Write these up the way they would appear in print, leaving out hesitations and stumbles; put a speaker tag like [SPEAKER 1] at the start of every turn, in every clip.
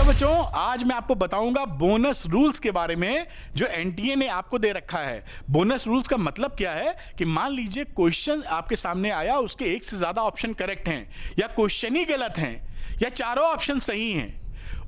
[SPEAKER 1] बच्चों, आज मैं आपको बताऊंगा बोनस रूल्स के बारे में जो एनटीए ने आपको दे रखा है। बोनस रूल्स का मतलब क्या है कि मान लीजिए क्वेश्चन आपके सामने आया, उसके एक से ज्यादा ऑप्शन करेक्ट हैं या क्वेश्चन ही गलत हैं या चारों ऑप्शन सही हैं,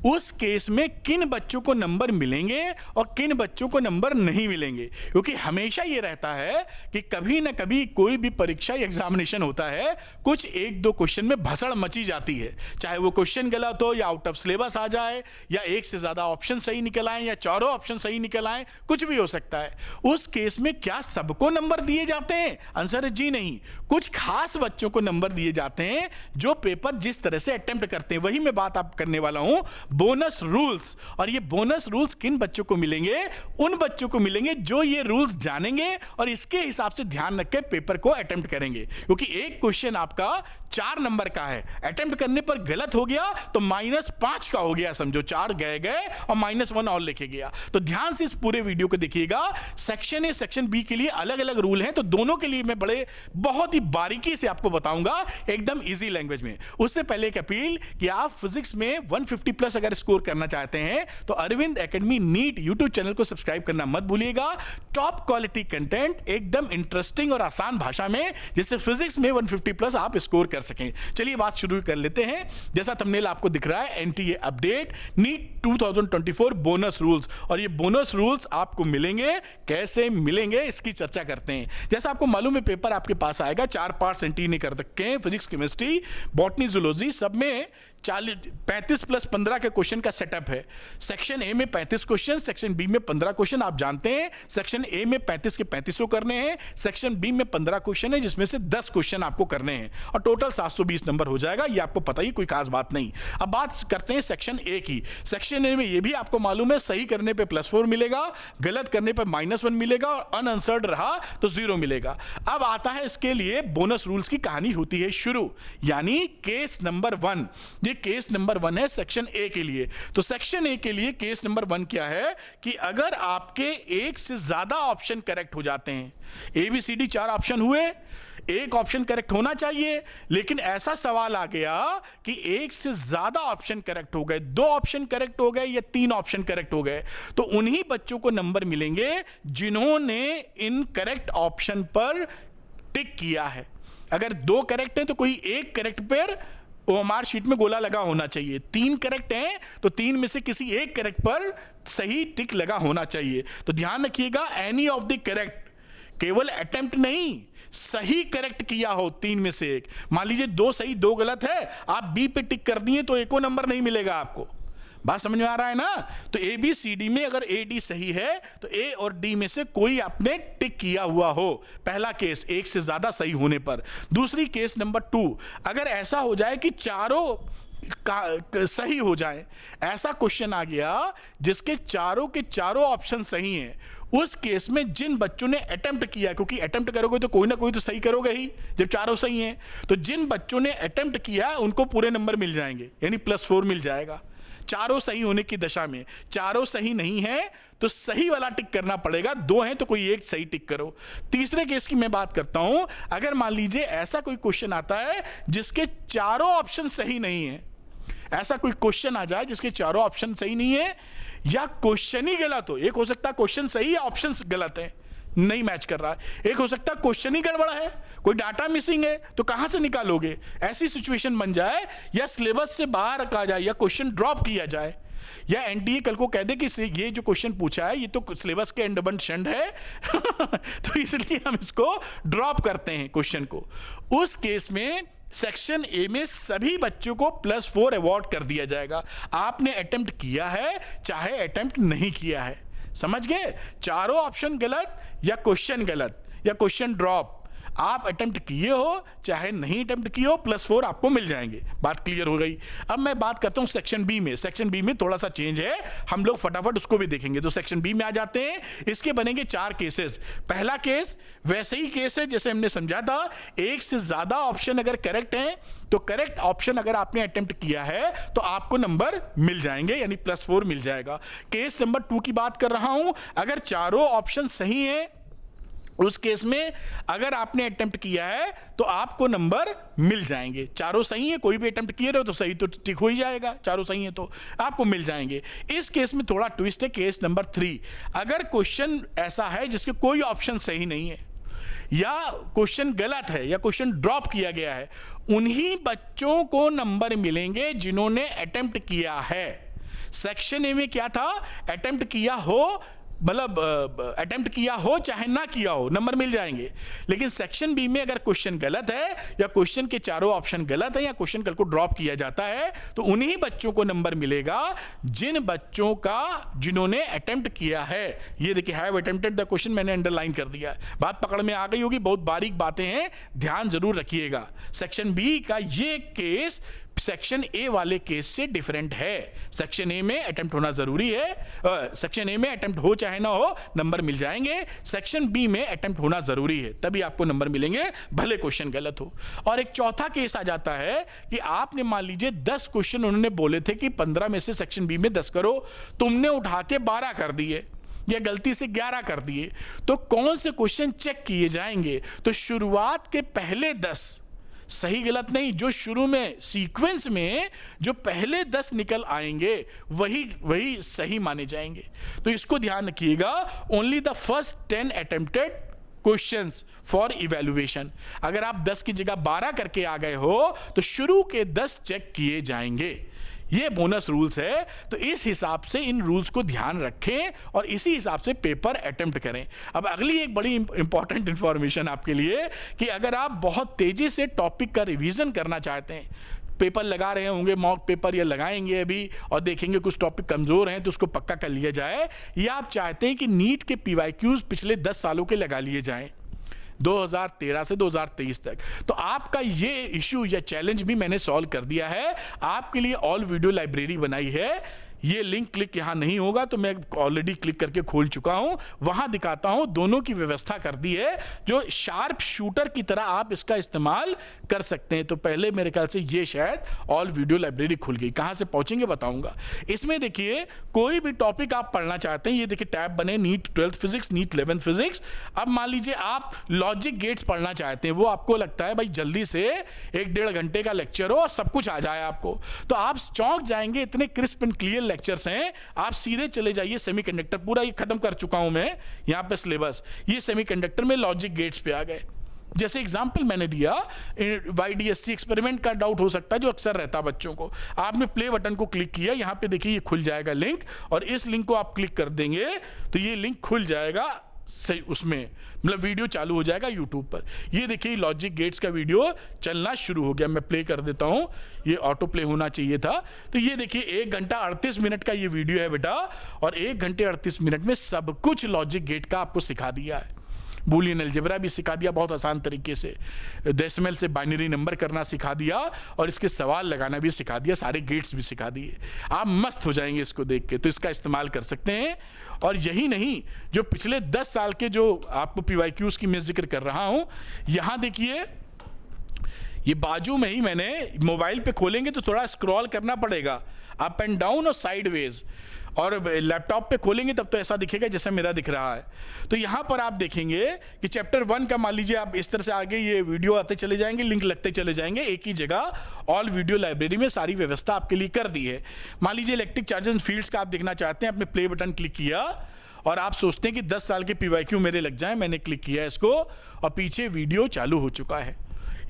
[SPEAKER 1] उस केस में किन बच्चों को नंबर मिलेंगे और किन बच्चों को नंबर नहीं मिलेंगे। क्योंकि हमेशा ये रहता है कि कभी ना कभी कोई भी परीक्षा एग्जामिनेशन होता है, कुछ एक दो क्वेश्चन में भसड़ मची जाती है, चाहे वो क्वेश्चन गलत हो या आउट ऑफ सिलेबस आ जाए या एक से ज्यादा ऑप्शन सही निकल आए या चारों ऑप्शन सही निकल आए, कुछ भी हो सकता है। उस केस में क्या सबको नंबर दिए जाते हैं? आंसर है जी नहीं। कुछ खास बच्चों को नंबर दिए जाते हैं जो पेपर जिस तरह से अटेम्प्ट करते हैं, वही मैं बात आप करने वाला हूं, बोनस रूल्स। और ये बोनस रूल्स किन बच्चों को मिलेंगे? उन बच्चों को मिलेंगे जो ये रूल्स जानेंगे और इसके हिसाब से ध्यान रख के पेपर को अटेम्प्ट करेंगे। क्योंकि एक क्वेश्चन आपका 4 नंबर का है, अटेम्प्ट करने पर गलत हो गया तो -5 का हो गया, समझो 4 गए और -1 और लेके गया। तो ध्यान से इस पूरे वीडियो को देखिएगा। सेक्शन ए सेक्शन बी के लिए अलग अलग रूल हैं, तो दोनों के लिए मैं बहुत ही बारीकी से आपको बताऊंगा, एकदम इजी लैंग्वेज में। उससे पहले एक अपील कि आप फिजिक्स में 150 प्लस अगर स्कोर करना चाहते हैं तो Arvind academy NEET YouTube channel को सब्सक्राइब करना मत भूलिएगा। टॉप क्वालिटी कंटेंट एकदम इंटरेस्टिंग और आसान भाषा में, जिससे फिजिक्स में 150 प्लस आप स्कोर कर सकें। चलिए बात शुरू कर लेते हैं। जैसा थंबनेल आपको दिख रहा है, NTA update NEET 2024 bonus rules. और ये बोनस रूल्स आपको मिलेंगे, कैसे मिलेंगे इसकी चर्चा करते हैं। जैसा आपको मालूम है, पेपर आपके पास आएगा, 4 पार्ट्स एनटीए ने कर रखे हैं, फिजिक्स केमिस्ट्री बॉटनी जूलॉजी, सब में 35 प्लस 15 के क्वेश्चन का सेटअप है। सेक्शन ए में 35 क्वेश्चन, सेक्शन बी में 15 क्वेश्चन। आप जानते हैं सेक्शन ए में 35 के 35 करने हैं, सेक्शन बी में 15 क्वेश्चन है जिसमें से 10 क्वेश्चन आपको करने हैं और टोटल 720 नंबर हो जाएगा। ये आपको पता ही, कोई खास बात नहीं। अब बात करते हैं सेक्शन ए की। सेक्शन ए में ये भी आपको मालूम है, सही करने पे +4 मिलेगा, गलत करने पे -1 मिलेगा और अनआंसर्ड रहा तो 0 मिलेगा। अब आता है इसके लिए बोनस रूल्स की कहानी होती है शुरू, यानी केस नंबर 1। ये केस नंबर 1 है सेक्शन ए के लिए। तो सेक्शन ए के लिए केस नंबर 1 क्या है कि अगर आपके एक से ज्यादा ऑप्शन करेक्ट हो जाते हैं, ABCD 4 ऑप्शन हुए, एक ऑप्शन करेक्ट होना चाहिए, लेकिन ऐसा सवाल आ गया कि एक से ज्यादा ऑप्शन करेक्ट हो गए, 2 ऑप्शन करेक्ट हो गए या 3 ऑप्शन करेक्ट हो गए, तो उन्हीं बच्चों को नंबर मिलेंगे जिन्होंने इन करेक्ट ऑप्शन पर टिक किया है। अगर 2 करेक्ट है तो कोई एक करेक्ट पर ओएमआर शीट में गोला लगा होना चाहिए। 3 करेक्ट हैं तो 3 में से किसी एक करेक्ट पर सही टिक लगा होना चाहिए। तो ध्यान रखिएगा, एनी ऑफ द करेक्ट, केवल अटेम्प्ट नहीं, सही करेक्ट किया हो 3 में से एक। मान लीजिए 2 सही 2 गलत है, आप बी पे टिक कर दिए तो एको नंबर नहीं मिलेगा आपको। बात समझ में आ रहा है ना? तो ABCD में अगर AD सही है तो A और D में से कोई आपने टिक किया हुआ हो, पहला केस, एक से ज्यादा सही होने पर। दूसरी केस नंबर 2, अगर ऐसा हो जाए कि चारों सही हो जाए, ऐसा क्वेश्चन आ गया जिसके चारों के चारों ऑप्शन सही हैं, उस केस में जिन बच्चों ने अटेम्प्ट किया, क्योंकि अटेम्प्ट करोगे तो कोई ना कोई तो सही करोगे ही जब चारों सही हैं, तो जिन बच्चों ने अटेम्प्ट किया उनको पूरे नंबर मिल जाएंगे, यानी +4 मिल जाएगा चारों सही होने की दशा में। चारों सही नहीं है तो सही वाला टिक करना पड़ेगा, 2 हैं तो कोई एक सही टिक करो। तीसरे केस की मैं बात करता हूं, अगर मान लीजिए ऐसा कोई क्वेश्चन आता है जिसके चारों ऑप्शन सही नहीं है, ऐसा कोई क्वेश्चन आ जाए जिसके चारों ऑप्शन सही नहीं है या क्वेश्चन ही गलत हो, एक हो सकता है क्वेश्चन सही है ऑप्शन गलत है, नहीं मैच कर रहा है, एक हो सकता है क्वेश्चन ही गड़बड़ा है, कोई डाटा मिसिंग है, तो कहां से निकालोगे? ऐसी सिचुएशन बन जाए या सिलेबस से बाहर रखा जाए या क्वेश्चन ड्रॉप किया जाए या एनटीए कल को कह दे कि ये जो क्वेश्चन पूछा है ये तो सिलेबस के एंडबंड शंड है तो इसलिए हम इसको ड्रॉप करते हैं क्वेश्चन को। उस केस में सेक्शन ए में सभी बच्चों को +4 अवॉर्ड कर दिया जाएगा। आपने अटेम्प्ट किया है चाहे अटेम्प्ट नहीं किया है, समझ गए? चारों ऑप्शन गलत या क्वेश्चन गलत या क्वेश्चन ड्रॉप, आप अटेम्प्ट किए हो चाहे नहीं अटेम्प्ट किए हो, +4 आपको मिल जाएंगे। बात क्लियर हो गई। अब मैं बात करता हूं सेक्शन बी में। सेक्शन बी में थोड़ा सा चेंज है, हम लोग फटाफट उसको भी देखेंगे। तो सेक्शन बी में आ जाते हैं, इसके बनेंगे 4 केसेस। पहला केस वैसे ही केस है जैसे हमने समझा था, एक से ज्यादा ऑप्शन अगर करेक्ट है तो करेक्ट ऑप्शन अगर आपने अटेम्प्ट किया है तो आपको नंबर मिल जाएंगे, यानी +4 मिल जाएगा। केस नंबर 2 की बात कर रहा हूं, अगर चारों ऑप्शन सही है उस केस में अगर आपने अटेम्प्ट किया है तो आपको नंबर मिल जाएंगे। चारों सही है, कोई भी अटेम्प्ट किए रहे हो तो सही तो टिक हो ही जाएगा, चारों सही है तो आपको मिल जाएंगे। इस केस में थोड़ा ट्विस्ट है, केस नंबर 3, अगर क्वेश्चन ऐसा है जिसके कोई ऑप्शन सही नहीं है या क्वेश्चन गलत है या क्वेश्चन ड्रॉप किया गया है, उन्हीं बच्चों को नंबर मिलेंगे जिन्होंने अटेम्प्ट किया है। सेक्शन ए में क्या था, अटेम्प्ट किया हो, मतलब अटेम्प्ट किया हो चाहे ना किया हो नंबर मिल जाएंगे। लेकिन सेक्शन बी में अगर क्वेश्चन गलत है या क्वेश्चन के चारों ऑप्शन गलत है या क्वेश्चन कल को ड्रॉप किया जाता है तो उन्हीं बच्चों को नंबर मिलेगा जिन बच्चों का जिन्होंने अटेम्प्ट किया है। ये देखिए, हैव अटेम्प्टेड द क्वेश्चन मैंने अंडरलाइन कर दिया है। बात पकड़ में आ गई होगी, बहुत बारीक बातें हैं, ध्यान जरूर रखिएगा। सेक्शन बी का ये केस सेक्शन ए वाले केस से डिफरेंट है। सेक्शन ए में अटेम्प्ट होना जरूरी है, सेक्शन ए में अटेम्प्ट हो चाहे ना हो नंबर मिल जाएंगे। सेक्शन बी में अटेम्प्ट होना जरूरी है, तभी आपको नंबर मिलेंगे भले क्वेश्चन गलत हो। और एक चौथा केस आ जाता है कि आपने मान लीजिए 10 क्वेश्चन उन्होंने बोले थे कि 15 में से सेक्शन बी में 10 करो, तुमने उठा के 12 कर दिए या गलती से 11 कर दिए, तो कौन से क्वेश्चन चेक किए जाएंगे? तो शुरुआत के पहले 10 सही गलत नहीं, जो शुरू में सीक्वेंस में जो पहले 10 निकल आएंगे वही सही माने जाएंगे। तो इसको ध्यान रखिएगा, only the first 10 attempted questions for evaluation. अगर आप 10 की जगह 12 करके आ गए हो तो शुरू के 10 चेक किए जाएंगे। ये बोनस रूल्स है, तो इस हिसाब से इन रूल्स को ध्यान रखें और इसी हिसाब से पेपर अटेम्प्ट करें। अब अगली एक बड़ी इंपॉर्टेंट इंफॉर्मेशन आपके लिए कि अगर आप बहुत तेजी से टॉपिक का रिवीजन करना चाहते हैं, पेपर लगा रहे होंगे, मॉक पेपर या लगाएंगे अभी और देखेंगे कुछ टॉपिक कमजोर हैं तो उसको पक्का कर लिया जाए, या आप चाहते हैं कि नीट के PYQs पिछले 10 सालों के लगा लिए जाएं 2013 से 2023 तक, तो आपका ये इशू या चैलेंज भी मैंने सॉल्व कर दिया है। आपके लिए ऑल वीडियो लाइब्रेरी बनाई है, ये लिंक क्लिक यहां नहीं होगा तो मैं ऑलरेडी क्लिक करके खोल चुका हूं, वहां दिखाता हूं, दोनों की व्यवस्था कर दी है जो शार्प शूटर की तरह आप इसका इस्तेमाल कर सकते हैं। तो पहले मेरे ख्याल से ये शायद ऑल वीडियो लाइब्रेरी खुल गई, कहां से पहुंचेंगे बताऊंगा। इसमें देखिए कोई भी टॉपिक आप पढ़ना चाहते हैं, ये देखिए टैब बने, NEET 12th physics, NEET 11th physics. अब मान लीजिए आप लॉजिक गेट्स पढ़ना चाहते हैं, वो आपको लगता है भाई जल्दी से 1-1.5 घंटे का लेक्चर हो और सब कुछ आ जाए आपको, तो आप चौंक जाएंगे, इतने क्रिस्प एंड क्लियर लेक्चर्स हैं। आप सीधे चले जाइए सेमीकंडक्टर, पूरा ये खत्म कर चुका हूं मैं यहां पे सिलेबस, ये सेमीकंडक्टर में लॉजिक गेट्स पे आ गए। जैसे एग्जाम्पल मैंने दिया, YDSC एक्सपेरिमेंट का डाउट हो सकता है जो अक्सर रहता है बच्चों को। आपने प्ले बटन को क्लिक किया, यहां पे देखिए ये खुल जाएगा लिंक, और इस लिंक को आप क्लिक कर देंगे तो ये लिंक खुल जाएगा सही, उसमें मतलब वीडियो चालू हो जाएगा यूट्यूब पर। ये देखिए लॉजिक गेट्स का वीडियो चलना शुरू हो गया, मैं प्ले कर देता हूं, ये ऑटो प्ले होना चाहिए था। तो ये देखिए 1 घंटा 38 मिनट का ये वीडियो है बेटा, और 1 घंटे 38 मिनट में सब कुछ लॉजिक गेट का आपको सिखा दिया है। बूलियन अलजेब्रा भी सिखा दिया बहुत आसान तरीके से, डेसिमल से बाइनरी नंबर करना सिखा दिया, और इसके सवाल लगाना भी सिखा दिया, सारे गेट्स भी सिखा दिए। आप मस्त हो जाएंगे इसको देख के, तो इसका इस्तेमाल कर सकते हैं। और यही नहीं, जो पिछले 10 साल के जो आपको PYQs की मैं जिक्र कर रहा हूं, यहां देखिए ये बाजू में ही मैंने, मोबाइल पे खोलेंगे तो थोड़ा स्क्रॉल करना पड़ेगा, अप एंड डाउन और साइडवेज, और लैपटॉप पे खोलेंगे तब तो ऐसा दिखेगा जैसा मेरा दिख रहा है। तो यहां पर आप देखेंगे कि चैप्टर 1 का मान लीजिए आप इस तरह से आगे ये वीडियो आते चले जाएंगे, लिंक लगते चले जाएंगे, एक ही जगह ऑल वीडियो लाइब्रेरी में सारी व्यवस्था आपके लिए कर दी है। मान लीजिए इलेक्ट्रिक चार्जेस एंड फील्ड्स का आप देखना चाहते हैं, आपने प्ले बटन क्लिक किया और आप सोचते हैं कि 10 साल के PYQ मेरे लग जाए, मैंने क्लिक किया इसको और पीछे वीडियो चालू हो चुका है।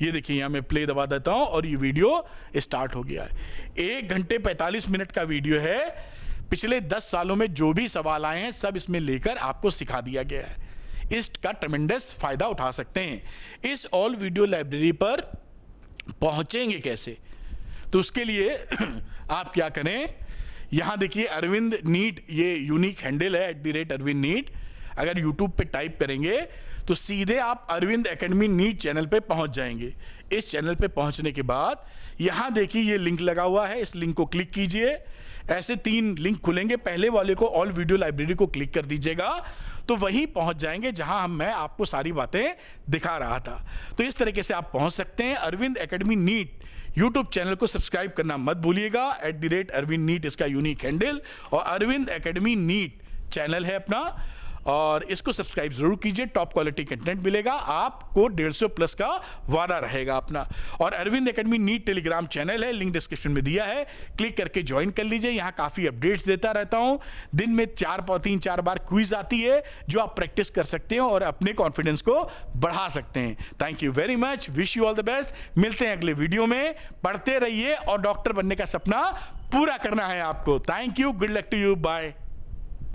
[SPEAKER 1] ये देखिए यहाँ मैं प्ले दबा देता हूं और ये वीडियो स्टार्ट हो गया है। 1 घंटे 45 मिनट का वीडियो है, पिछले 10 सालों में जो भी सवाल आए हैं सब इसमें लेकर आपको सिखा दिया गया है। इसका ट्रेमेंडस फायदा उठा सकते हैं। इस ऑल वीडियो लाइब्रेरी पर पहुंचेंगे कैसे? तो उसके लिए आप क्या करें, यहां देखिए अरविंद नीट, ये यूनिक हैंडल है @अरविंद नीट। अगर यूट्यूब पे टाइप करेंगे तो सीधे आप अरविंद एकेडमी नीट चैनल पे पहुंच जाएंगे। इस चैनल पे पहुंचने के बाद यहां देखिए ये लिंक लगा हुआ है, इस लिंक को क्लिक कीजिए। ऐसे 3 लिंक खुलेंगे, पहले वाले को ऑल वीडियो लाइब्रेरी को क्लिक कर दीजिएगा तो वहीं पहुंच जाएंगे जहां मैं आपको सारी बातें दिखा रहा था। तो इस तरीके से आप पहुंच सकते हैं। Arvind academy NEET YouTube channel को सब्सक्राइब करना मत भूलिएगा, @अरविंद नीट इसका यूनिक हैंडल, और अरविंद एकेडमी नीट चैनल है अपना। और इसको सब्सक्राइब जरूर कीजिए, टॉप क्वालिटी कंटेंट मिलेगा आपको, 150 प्लस का वादा रहेगा अपना। और Arvind academy NEET Telegram channel है, लिंक डिस्क्रिप्शन में दिया है, क्लिक करके ज्वाइन कर लीजिए। यहाँ काफी अपडेट्स देता रहता हूं, दिन में 3-4 बार क्विज आती है जो आप प्रैक्टिस कर सकते हैं और अपने कॉन्फिडेंस को बढ़ा सकते हैं। Thank you very much, wish you all the best. मिलते हैं अगले वीडियो में, पढ़ते रहिए और डॉक्टर बनने का सपना पूरा करना है आपको। Thank you, good luck to you, bye.